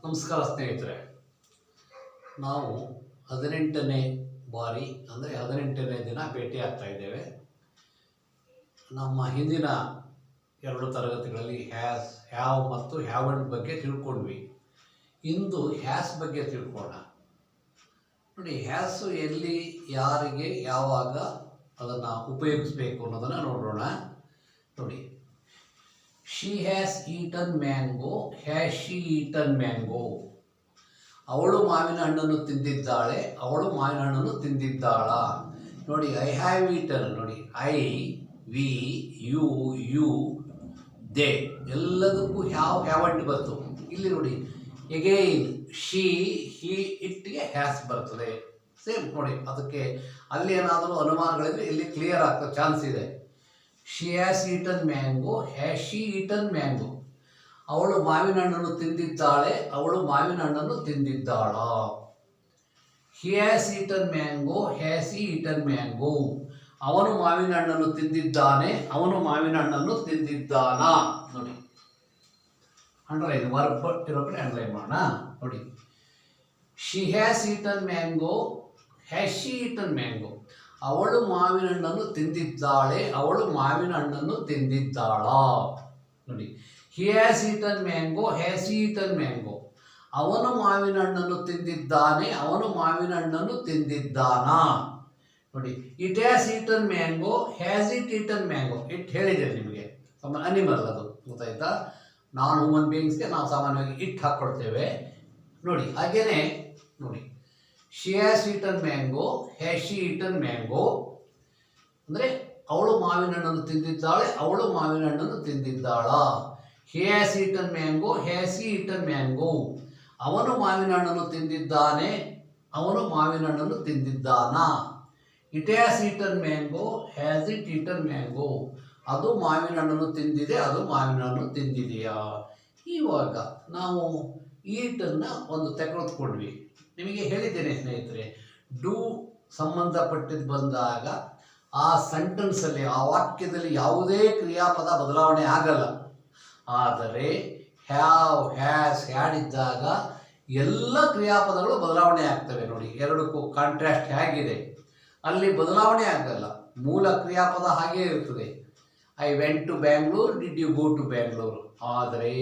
ನಮಸ್ಕಾರ ಸ್ನೇಹಿತರೆ. ನಾವು 18ನೇ ಬಾರಿ ಅಂದರೆ 18ನೇ ದಿನ ಭೇಟಿ ಆಗ್ತಾ ಇದ್ದೇವೆ. ನಮ್ಮ ಹಿಂದಿನ 2 ತರಗತಿಗಳಲ್ಲಿ ಹ್ಯಾಸ್, ಹ್ಯಾವ್ ಮತ್ತು ಹ್ಯಾವಂಟ್ ಬಗ್ಗೆ ತಿಳ್ಕೊಂಡ್ವಿ. ಇಂದು ಹ್ಯಾಸ್ ಬಗ್ಗೆ ತಿಳ್ಕೊಳ್ಳೋಣ. ನೋಡಿ, ಹ್ಯಾಸು ಎಲ್ಲಿ, ಯಾರಿಗೆ, ಯಾವಾಗ ಅದನ್ನು ಉಪಯೋಗಿಸಬೇಕು ಅನ್ನೋದನ್ನು ನೋಡೋಣ. ನೋಡಿ, she has eaten mango. Has she eaten mango? ಅವಳು ಮಾವಿನ ಹಣ್ಣನ್ನು ತಿಂದಿದ್ದಾಳೆ. ಅವಳು ಮಾವಿನ ಹಣ್ಣನ್ನು ತಿಂದಿದ್ದಾಳ. ನೋಡಿ, ಐ ಹ್ಯಾವ್ ಈಟನ್. ನೋಡಿ, ಐ, ವಿ, ಯು, ದೇ ಎಲ್ಲದಕ್ಕೂ ಹ್ಯಾವಂಟ್ ಬಂತು. ಇಲ್ಲಿ ನೋಡಿ, ಎಗೈನ್ ಶಿ, ಹಿ, ಇಟ್ಗೆ ಹ್ಯಾಸ್ ಬರ್ತದೆ. ಸೇಮ್ ನೋಡಿ, ಅದಕ್ಕೆ ಅಲ್ಲಿ ಏನಾದರೂ ಅನುಮಾನಗಳಿದ್ರೆ ಇಲ್ಲಿ ಕ್ಲಿಯರ್ ಆಗ್ತದೆ, ಚಾನ್ಸ್ ಇದೆ. She has eaten mango. Has she eaten mango? ಅವಳು ಮಾವಿನ ಹಣ್ಣನ್ನು ತಿಂದಿದ್ದಾಳೆ. ಅವಳು ಮಾವಿನ ಹಣ್ಣನ್ನು ತಿಂದಿದ್ದಾಳ. He has eaten mango. Has he eaten mango? ಅವನು ಮಾವಿನ ಹಣ್ಣನ್ನು ತಿಂದಿದ್ದಾನೆ. ಅವನು ಮಾವಿನ ಹಣ್ಣನ್ನು ತಿಂದಿದ್ದಾನ? ನೋಡಿ, ಅಂಡರ್ಲೈನ್, ವರ್ಬ್ ಇರೋ ಕಡೆ ಅಂಡರ್ಲೈನ್ ಮಾಡೋಣ. ನೋಡಿ, she has eaten mango. Has she eaten mango? ಅವಳು ಮಾವಿನ ಹಣ್ಣನ್ನು ತಿಂದಿದ್ದಾಳೆ. ಅವಳು ಮಾವಿನ ಹಣ್ಣನ್ನು ತಿಂದಿದ್ದಾಳ? ನೋಡಿ, he has eaten mango. Has he eaten mango? ಅವನು ಮಾವಿನ ಹಣ್ಣನ್ನು ತಿಂದಿದ್ದಾನೆ. ಅವನು ಮಾವಿನ ಹಣ್ಣನ್ನು ತಿಂದಿದ್ದಾನ? ನೋಡಿ, it has eaten mango. Has it eaten mango? It ಹೇಳಿದೆ ನಿಮಗೆ, ಅನಿಮಲ್ ಅದು, ಗೊತ್ತಾಯ್ತಾ? ನಾನ್ ಹ್ಯೂಮನ್ ಬೀಯಿಂಗ್ಸ್ಗೆ ನಾವು ಸಾಮಾನ್ಯವಾಗಿ ಇಟ್ ಹಾಕ್ಕೊಳ್ತೇವೆ. ನೋಡಿ, ಹಾಗೇನೆ ನೋಡಿ, she has eaten mango. Has she eaten mango? ಅಂದರೆ ಅವಳು ಮಾವಿನ ಹಣ್ಣನ್ನು ತಿಂದಿದ್ದಾಳೆ. ಅವಳು ಮಾವಿನ ಹಣ್ಣನ್ನು ತಿಂದಿದ್ದಾಳ? He has eaten mango. Has he eaten mango? ಅವನು ಮಾವಿನ ಹಣ್ಣನ್ನು ತಿಂದಿದ್ದಾನೆ. ಅವನು ಮಾವಿನ ಹಣ್ಣನ್ನು ತಿಂದಿದ್ದಾನ? It has eaten mango. Has it eaten mango? ಅದು ಮಾವಿನ ಹಣ್ಣನ್ನು ತಿಂದಿದೆ. ಅದು ಮಾವಿನ ಹಣ್ಣು ತಿಂದಿದೆಯಾ? ಇವಾಗ ನಾವು ಈಟನ್ನು ಒಂದು ತೆಗೆದುಕೊಂಡ್ವಿ. ನಿಮಗೆ ಹೇಳಿದ್ದೇನೆ ಸ್ನೇಹಿತರೆ, ಡೂ ಸಂಬಂಧಪಟ್ಟಿದ್ದು ಬಂದಾಗ ಆ ಸೆಂಟೆನ್ಸಲ್ಲಿ, ಆ ವಾಕ್ಯದಲ್ಲಿ ಯಾವುದೇ ಕ್ರಿಯಾಪದ ಬದಲಾವಣೆ ಆಗಲ್ಲ. ಆದರೆ ಹ್ಯಾವ್, ಹ್ಯಾಸ್, ಹ್ಯಾಡ್ ಇದ್ದಾಗ ಎಲ್ಲ ಕ್ರಿಯಾಪದಗಳು ಬದಲಾವಣೆ ಆಗ್ತವೆ. ನೋಡಿ, ಎರಡಕ್ಕೂ ಕಾಂಟ್ರಾಸ್ಟ್ ಹೇಗಿದೆ, ಅಲ್ಲಿ ಬದಲಾವಣೆ ಆಗಲ್ಲ. ಮೂಲ ಕ್ರಿಯಾಪದ ಹಾಗೇ ಇರ್ತದೆ. I went to Bangalore. Did you go to Bangalore? ಆದರೆ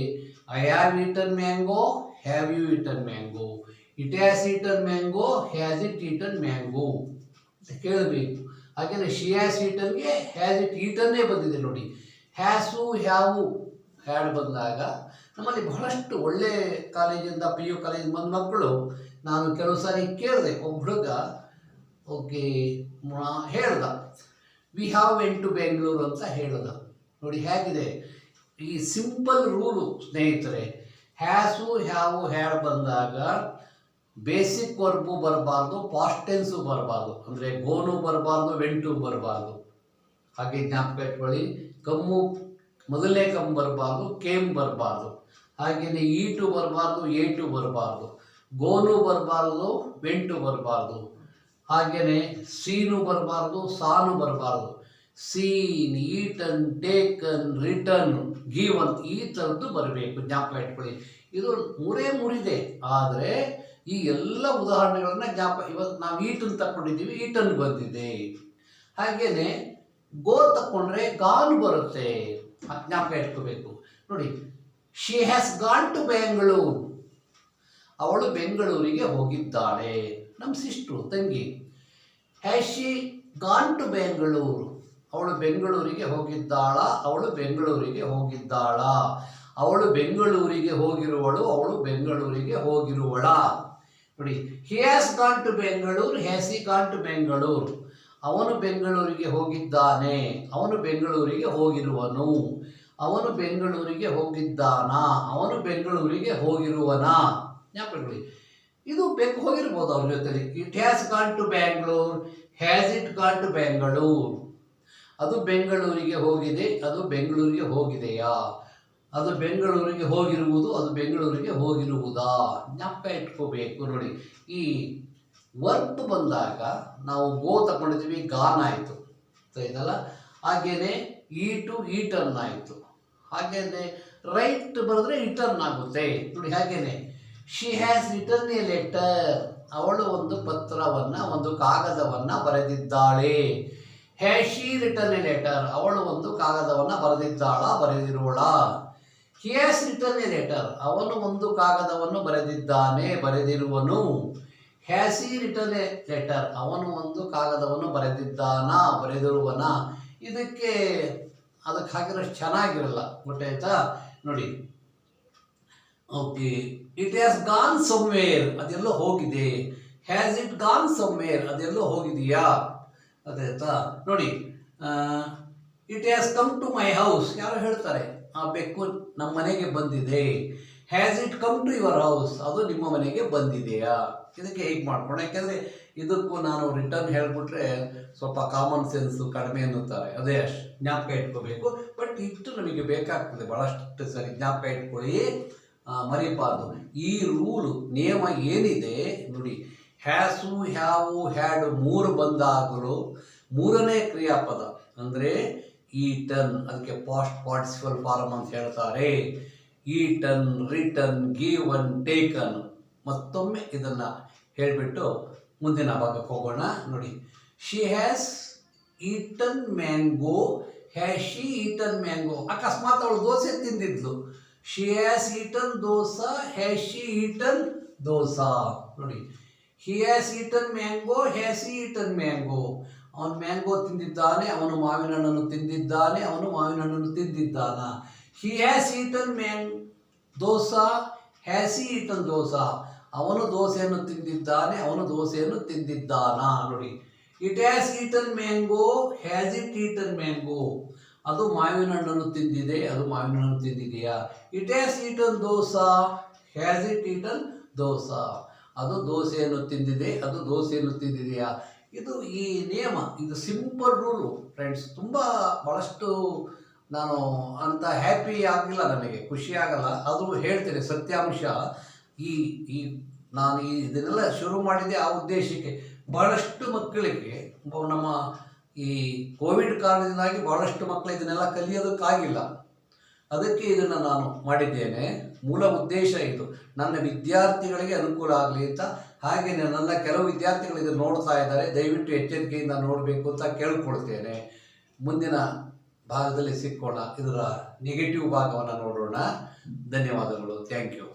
I have eaten mango. Have you eaten mango? It has eaten mango. Has it eaten mango ಅಂತ ಕೇಳಬೇಕು. ಹಾಗೆಯೇ ಶಿ ಹ್ಯಾಸ್ ಈಟನ್ಗೆ ಹ್ಯಾಸ್ ಇಟ್ ಈಟನ್ನೇ ಬಂದಿದೆ. ನೋಡಿ, ಹ್ಯಾಸು, ಹ್ಯಾವು, ಹ್ಯಾಡ್ ಬಂದಾಗ ನಮ್ಮಲ್ಲಿ ಬಹಳಷ್ಟು ಒಳ್ಳೆ ಕಾಲೇಜಿಂದ, PU ಕಾಲೇಜಿಂದ ಬಂದ ಮಕ್ಕಳು, ನಾನು ಕೆಲವು ಸಾರಿ ಕೇಳಿದೆ. ಒಬ್ಬ ಹುಡುಗ ಓಕೆ ಹೇಳ್ದ, we have went to Bengaluru ಅಂತ ಹೇಳ್ದ. ನೋಡಿ ಹೇಗಿದೆ ಈ ಸಿಂಪಲ್ ರೂಲು ಸ್ನೇಹಿತರೆ. ಹ್ಯಾಸು, ಹ್ಯಾವು, ಹ್ಯಾಡ್ ಬಂದಾಗ ಬೇಸಿಕ್ ವರ್ಬು ಬರಬಾರ್ದು, ಪಾಸ್ಟ್ ಟೆನ್ಸು ಬರಬಾರ್ದು. ಅಂದರೆ ಗೋನು ಬರಬಾರ್ದು, ವೆಂಟು ಬರಬಾರ್ದು. ಹಾಗೆ ಜ್ಞಾಪಕ ಇಟ್ಕೊಳ್ಳಿ. ಕಮ್ಮು ಮೊದಲನೇ ಕಮ್ಮು ಬರಬಾರ್ದು, ಕೇಮ್ ಬರಬಾರ್ದು. ಹಾಗೆಯೇ ಈಟು ಬರಬಾರ್ದು, ಏಟು ಬರಬಾರ್ದು. ಗೋನು ಬರಬಾರ್ದು, ವೆಂಟು ಬರಬಾರ್ದು. ಹಾಗೆಯೇ ಸೀನು ಬರಬಾರ್ದು, ಸಾನು ಬರಬಾರ್ದು. Seen, eaten, taken, written, given, ಈ ಥರದ್ದು ಬರಬೇಕು. ಜ್ಞಾಪಕ ಇಟ್ಕೊಳ್ಳಿ. ಇದು ಮೂರಿದೆ. ಆದರೆ ಈ ಎಲ್ಲ ಉದಾಹರಣೆಗಳನ್ನ ಇವತ್ತು ನಾವು ಈಟನ್ ತಗೊಂಡಿದ್ದೀವಿ, ಈಟನ್ ಬಂದಿದೆ. ಹಾಗೇನೆ ಗೋ ತಕೊಂಡ್ರೆ ಗಾನ್ ಬರುತ್ತೆ, ಜ್ಞಾಪಕ ಇಟ್ಕೋಬೇಕು. ನೋಡಿ, she has gone to Bengaluru. ಅವಳು ಬೆಂಗಳೂರಿಗೆ ಹೋಗಿದ್ದಾಳೆ. ನಮ್ಮ ಸಿಸ್ಟ್ರು, ತಂಗಿ. Has she gone to Bengaluru? ಅವಳು ಬೆಂಗಳೂರಿಗೆ ಹೋಗಿದ್ದಾಳ. ಅವಳು ಬೆಂಗಳೂರಿಗೆ ಹೋಗಿದ್ದಾಳ? ಅವಳು ಬೆಂಗಳೂರಿಗೆ ಹೋಗಿರುವಳು. ಅವಳು ಬೆಂಗಳೂರಿಗೆ ಹೋಗಿರುವಳ? ನೋಡಿ, he has gone to Bengaluru. Has he gone to Bengaluru? ಅವನು ಬೆಂಗಳೂರಿಗೆ ಹೋಗಿದ್ದಾನೆ. ಅವನು ಬೆಂಗಳೂರಿಗೆ ಹೋಗಿರುವನು. ಅವನು ಬೆಂಗಳೂರಿಗೆ ಹೋಗಿದ್ದಾನ. ಅವನು ಬೆಂಗಳೂರಿಗೆ ಹೋಗಿರುವನ? ಜ್ಞಾಪಕಗಳು. ಇದು ಹೋಗಿರ್ಬೋದು ಅವ್ರ ಜೊತೆಲಿ. It has gone to Bangalore. Has it gone to Bengaluru? ಅದು ಬೆಂಗಳೂರಿಗೆ ಹೋಗಿದೆ. ಅದು ಬೆಂಗಳೂರಿಗೆ ಹೋಗಿದೆಯಾ? ಅದು ಬೆಂಗಳೂರಿಗೆ ಹೋಗಿರುವುದು. ಅದು ಬೆಂಗಳೂರಿಗೆ ಹೋಗಿರುವುದಾ? ಜ್ಞಾಪಕ ಇಟ್ಕೋಬೇಕು. ನೋಡಿ, ಈ ವರ್ಕ್ ಬಂದಾಗ ನಾವು ಗೋ ತಗೊಂಡಿದ್ದೀವಿ, ಗಾನ್ ಆಯಿತು, ಸರಿನಲ್ಲ? ಹಾಗೇನೆ ಈಟು, ಈಟರ್ನ್ ಆಯಿತು. ಹಾಗೇನೆ ರೈಟ್ ಬರೆದ್ರೆ ಇಟರ್ನ್ ಆಗುತ್ತೆ. ನೋಡಿ, ಹಾಗೇನೆ she has written a letter. ಅವಳು ಒಂದು ಪತ್ರವನ್ನು, ಒಂದು ಕಾಗದವನ್ನು ಬರೆದಿದ್ದಾಳೆ. Has she written a letter. ಅವಳು ಒಂದು ಕಾಗದವನ್ನು ಬರೆದಿದ್ದಾಳ, ಬರೆದಿರುವಳ. He has written a letter. ಅವನು ಒಂದು ಕಾಗದವನ್ನು ಬರೆದಿದ್ದಾನೆ, ಬರೆದಿರುವನು. Has he written a letter. ಅವನು ಒಂದು ಕಾಗದವನ್ನು ಬರೆದಿದ್ದಾನ, ಬರೆದಿರುವನ. ಇದಕ್ಕೆ ಅದಕ್ಕೆ ಹಾಕಿರೋಷ್ಟು ಚೆನ್ನಾಗಿರಲ್ಲ, ಗೊತ್ತಾಯ್ತಾ? ನೋಡಿ, okay, it has gone somewhere. ಅದೆಲ್ಲೋ ಹೋಗಿದೆ. Has it gone somewhere. ಅದೆಲ್ಲೋ ಹೋಗಿದೆಯಾ? ಅದಾಯ್ತಾ? ನೋಡಿ, it has come to my house. ಯಾರು ಹೇಳ್ತಾರೆ, ಆ ಬೆಕ್ಕು ನಮ್ಮ ಮನೆಗೆ ಬಂದಿದೆ. Has it come to your house. ಅದು ನಿಮ್ಮ ಮನೆಗೆ ಬಂದಿದೆಯಾ? ಇದಕ್ಕೆ ಹೇಗೆ ಮಾಡ್ಕೊಂಡು, ಯಾಕೆಂದರೆ ಇದಕ್ಕೂ ನಾನು ರಿಟರ್ನ್ ಹೇಳಿಬಿಟ್ರೆ ಸ್ವಲ್ಪ ಕಾಮನ್ ಸೆನ್ಸು ಕಡಿಮೆ ಅನ್ನುತ್ತಾರೆ. ಅದೇ ಅಷ್ಟು ಜ್ಞಾಪಕ ಇಟ್ಕೋಬೇಕು. ಬಟ್ ಇಷ್ಟು ನಮಗೆ ಬೇಕಾಗ್ತದೆ, ಭಾಳಷ್ಟು ಸರಿ ಜ್ಞಾಪಕ ಇಟ್ಕೊಳ್ಳಿ, ಮರಿಬಾರ್ದು. ಈ ರೂಲು, ನಿಯಮ ಏನಿದೆ ನೋಡಿ, ಹ್ಯಾಸು, ಹ್ಯಾವು, ಹ್ಯಾಡು 3 ಬಂದಾಗಲೂ ಮೂರನೇ ಕ್ರಿಯಾಪದ ಅಂದರೆ ಈಟನ್, ಅದಕ್ಕೆ ಪಾಸ್ಟ್ ಪಾರ್ಟಿಸಿಪಲ್ ಫಾರ್ಮ್ ಅಂತ ಹೇಳ್ತಾರೆ. Eaten, written, given, taken. ಮತ್ತೊಮ್ಮೆ ಇದನ್ನು ಹೇಳಿಬಿಟ್ಟು ಮುಂದಿನ ಭಾಗಕ್ಕೆ ಹೋಗೋಣ. ನೋಡಿ, she has eaten mango. Has she eaten mango. ಅಕಸ್ಮಾತ್ ಅವಳು ದೋಸೆ ತಿಂದಿದ್ಲು. She has eaten dosa. Has she eaten dosa. ನೋಡಿ, he has eaten mango. Has he eaten mango. ಅವನು ಮ್ಯಾಂಗೋ ತಿಂದಿದ್ದಾನೆ, ಅವನು ಮಾವಿನ ಹಣ್ಣನ್ನು ತಿಂದಿದ್ದಾನೆ, ಅವನು ಮಾವಿನ ಹಣ್ಣನ್ನು ತಿಂದಿದ್ದಾನ. He has eaten dosa. Has he eaten dosa. ಅವನು ದೋಸೆಯನ್ನು ತಿಂದಿದ್ದಾನೆ, ಅವನು ದೋಸೆಯನ್ನು ತಿಂದಿದ್ದಾನ. ನೋಡಿ, it has eaten mango. Has it eaten mango. ಅದು ಮಾವಿನ ಹಣ್ಣನ್ನು ತಿಂದಿದೆ, ಅದು ಮಾವಿನ ಹಣ್ಣನ್ನು ತಿಂದಿದೆಯಾ? It has eaten dosa. Has it eaten dosa. ಅದು ದೋಸೆಯನ್ನು ತಿಂದಿದೆ, ಅದು ದೋಸೆಯನ್ನು ತಿಂದಿದೆಯಾ? ಇದು ಈ ನಿಯಮ, ಇದು ಸಿಂಪಲ್ ರೂಲು ಫ್ರೆಂಡ್ಸ್. ತುಂಬ ಭಾಳಷ್ಟು ನಾನು ಅಂತ ಹ್ಯಾಪಿ ಆಗಿಲ್ಲ, ನನಗೆ ಖುಷಿ ಆಗಲ್ಲ, ಆದರೂ ಹೇಳ್ತೇನೆ ಸತ್ಯಾಂಶ. ಈ ಈ ನಾನು ಇದನ್ನೆಲ್ಲ ಶುರು ಮಾಡಿದೆ ಆ ಉದ್ದೇಶಕ್ಕೆ. ಭಾಳಷ್ಟು ಮಕ್ಕಳಿಗೆ ನಮ್ಮ ಈ ಕೋವಿಡ್ ಕಾರಣದಿಂದಾಗಿ ಭಾಳಷ್ಟು ಮಕ್ಕಳು ಇದನ್ನೆಲ್ಲ ಕಲಿಯೋದಕ್ಕಾಗಿಲ್ಲ. ಅದಕ್ಕೆ ಇದನ್ನು ನಾನು ಮಾಡಿದ್ದೇನೆ. ಮೂಲ ಉದ್ದೇಶ ಇದು, ನನ್ನ ವಿದ್ಯಾರ್ಥಿಗಳಿಗೆ ಅನುಕೂಲ ಆಗಲಿ ಅಂತ. ಹಾಗೆ ನನ್ನ ಕೆಲವು ವಿದ್ಯಾರ್ಥಿಗಳು ಇದನ್ನು ನೋಡ್ತಾ ಇದ್ದಾರೆ, ದಯವಿಟ್ಟು ಎಚ್ಚರಿಕೆಯಿಂದ ನೋಡಬೇಕು ಅಂತ ಕೇಳ್ಕೊಳ್ತೇನೆ. ಮುಂದಿನ ಭಾಗದಲ್ಲಿ ಸಿಕ್ಕೋಣ, ಇದರ ನೆಗೆಟಿವ್ ಭಾಗವನ್ನು ನೋಡೋಣ. ಧನ್ಯವಾದಗಳು. Thank you.